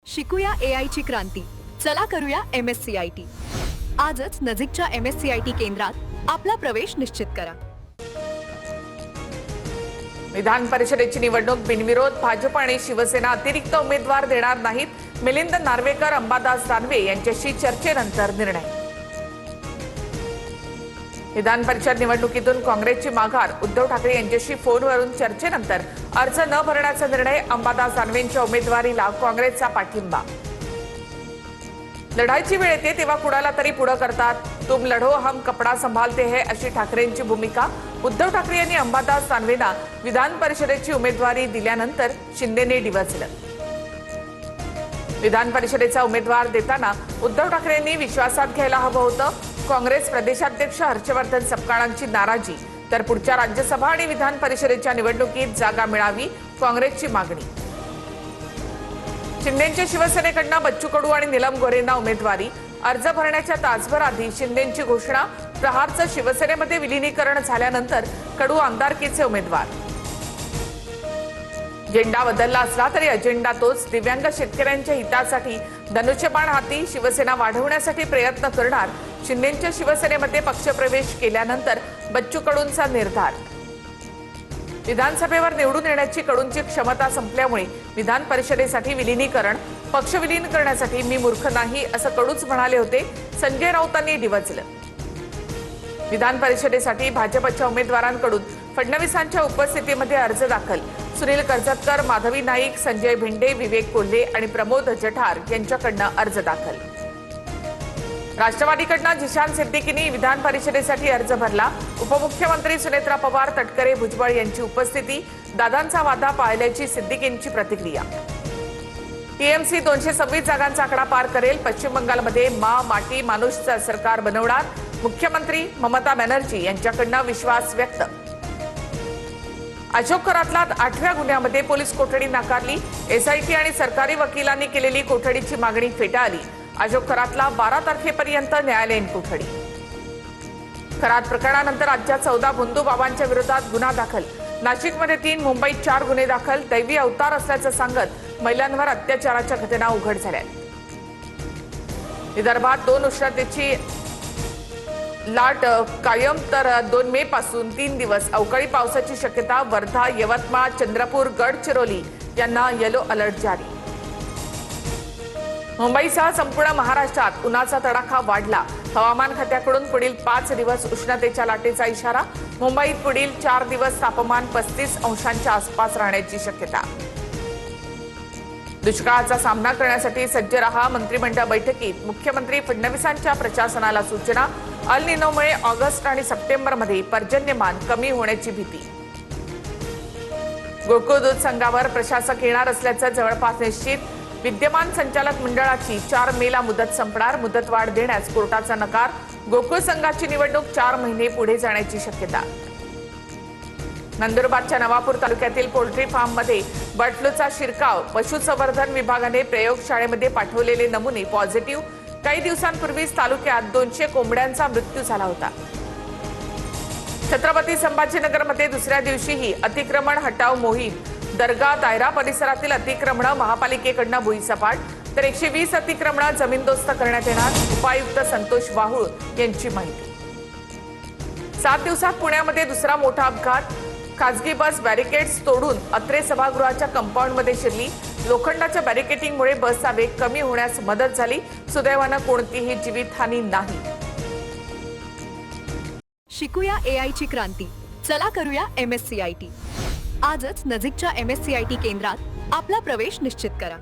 शिकूया AI ची क्रांती. चला करूया MSCIT. आजच नजीकच्या MSCIT केंद्रात आपला प्रवेश निश्चित करा. विधान परिषदेची निवडणूक बिनविरोध. भाजप आणि शिवसेना अतिरिक्त उमेदवार देणार नाहीत. मिलिंद नार्वेकर, अंबादास दानवे यांच्याशी चर्चेनंतर निर्णय. विधान परिषद निवडणुकीतून काँग्रेसची माघार. उद्धव ठाकरे यांच्याशी फोनवरून चर्चेनंतर अर्ज न भरण्याचा निर्णय. अंबादास दानवेंच्या उमेदवारीला काँग्रेसचा पाठिंबा. लढाईची वेळ येते तेव्हा कुणाला तरी पुढे करतात. तुम लढो हम कपडा संभालते हैं अशी ठाकरेंची भूमिका. उद्धव ठाकरे यांनी अंबादास दानवेंना विधान परिषदेची उमेदवारी दिल्यानंतर शिंदेने डिवचलं. विधान परिषदेचा उमेदवार देताना उद्धव ठाकरेंनी विश्वासात घ्यायला हवं होतं. काँग्रेस प्रदेशाध्यक्ष हर्षवर्धन सपकाळांची नाराजी. तर पुढच्या राज्यसभा आणि विधान परिषदेच्या निवडणुकीत जागा मिळावी, काँग्रेसची मागणी. शिंदेंच्या शिवसेनेकडून बच्चू कडू आणि नीलम गोरेंना उमेदवारी. अर्ज भरण्याच्या तासभर आधी शिंदेंची घोषणा. प्रहारचं शिवसेनेमध्ये विलीनीकरण झाल्यानंतर कडू आमदारकीचे उमेदवार. झेंडा बदलला असला तरी अजेंडा तोच. दिव्यांग शेतकऱ्यांच्या हितासाठी धनुष्यबाण हाती. शिवसेना वाढवण्यासाठी प्रयत्न करणार. शिंदेंच्या शिवसेनेमध्ये पक्षप्रवेश केल्यानंतर बच्चू कडूंचा निर्धार. विधानसभेवर निवडून येण्याची कडूंची क्षमता संपल्यामुळे विधान परिषदेसाठी विलीनीकरण. पक्ष विलीन करण्यासाठी मी मूर्ख नाही असं कडूच म्हणाले होते. संजय राऊतांनी डिवचलं. विधान परिषदेसाठी भाजपच्या उमेदवारांकडून फडणवीसांच्या उपस्थितीमध्ये अर्ज दाखल. सुनील कर्जतकर, माधवी नाईक, संजय भिंडे, विवेक कोल्हे आणि प्रमोद जठार यांच्याकडनं अर्ज दाखल. राष्ट्रवादीकडनं जिशान सिद्दीकींनी विधान परिषदेसाठी अर्ज भरला. उपमुख्यमंत्री सुनेत्रा पवार, तटकरे, भुजबळ यांची उपस्थिती. दादांचा वादा पाळल्याची सिद्दीकींची प्रतिक्रिया. टीएमसी 226 जागांचा आकडा पार करेल. पश्चिम बंगालमध्ये माटी मानुषचं सरकार बनवणार. मुख्यमंत्री ममता बॅनर्जी यांच्याकडनं विश्वास व्यक्त. अशोक करातला 8व्या गुन्ह्यामध्ये पोलीस कोठडी नाकारली. एसआयटी आणि सरकारी वकिलांनी केलेली कोठडीची मागणी फेटाळली. अशोक करातला 12 तारखेपर्यंत न्यायालयीन कोठडी. करात प्रकरणानंतर राज्यात 14 भोंदू बाबांच्या विरोधात गुन्हा दाखल. नाशिकमध्ये 3, मुंबईत 4 गुन्हे दाखल. दैवी अवतार असल्याचं सांगत महिलांवर अत्याचाराच्या घटना उघड झाल्या. विदर्भात 2 उष्णतेची लाट कायम. तर 2 मे पासून 3 दिवस अवकाळी पावसाची शक्यता. वर्धा, यवतमाळ, चंद्रपूर, गडचिरोली यांना येलो अलर्ट जारी. मुंबईसह संपूर्ण महाराष्ट्रात उन्हाचा तडाखा वाढला. हवामान खात्याकडून पुढील 5 दिवस उष्णतेच्या लाटेचा इशारा. मुंबईत पुढील 4 दिवस तापमान 35 अंशांच्या आसपास राहण्याची शक्यता. दुष्काळाचा सामना करण्यासाठी सज्ज रहा. मंत्रिमंडळ बैठकीत मुख्यमंत्री फडणवीसांच्या प्रशासनाला सूचना. अल निनोमुळे ऑगस्ट आणि सप्टेंबरमध्ये पर्जन्यमान कमी होण्याची भीती. गोकुळ दूध संघावर प्रशासक येणार असल्याचं जवळपास निश्चित. विद्यमान संचालक मंडळाची 4 मेला मुदत संपणार. मुदतवाढ देण्यास कोर्टाचा नकार. गोकुळ संघाची निवडणूक 4 महिने पुढे जाण्याची शक्यता. नंदुरबारच्या नवापूर तालुक्यातील पोल्ट्री फार्ममध्ये बर्ड फ्लूचा शिरकाव. पशुसंवर्धन विभागाने प्रयोगशाळेमध्ये पाठवलेले नमुने पॉझिटिव्ह. काही दिवसांपूर्वीच तालुक्यात 200 कोंबड्यांचा मृत्यू झाला होता. छत्रपती संभाजीनगरमध्ये दुसऱ्या दिवशीही अतिक्रमण हटाव मोहीम. दर्गा, दायरा परिसरातील अतिक्रमणं महापालिकेकडनं भुईसपाट. तर 120 अतिक्रमणं जमीनदोस्त करण्यात येणार. उपायुक्त संतोष वाहुळ यांची माहिती. 7 दिवसात पुण्यामध्ये दुसरा मोठा अपघात. खासगी बस बॅरिकेड्स तोडून अत्रे सभागृहाच्या कंपाऊंडमध्ये शिरली. लोखंडाच्या बॅरिकेटिंगमुळे बसचा वेग कमी होण्यास मदत झाली. सुदैवानं कोणतीही जीवितहानी नाही. शिकूया AI ची क्रांती. चला करूया MSCIT. आजच नजीकच्या MSCIT केंद्रात आपला प्रवेश निश्चित करा.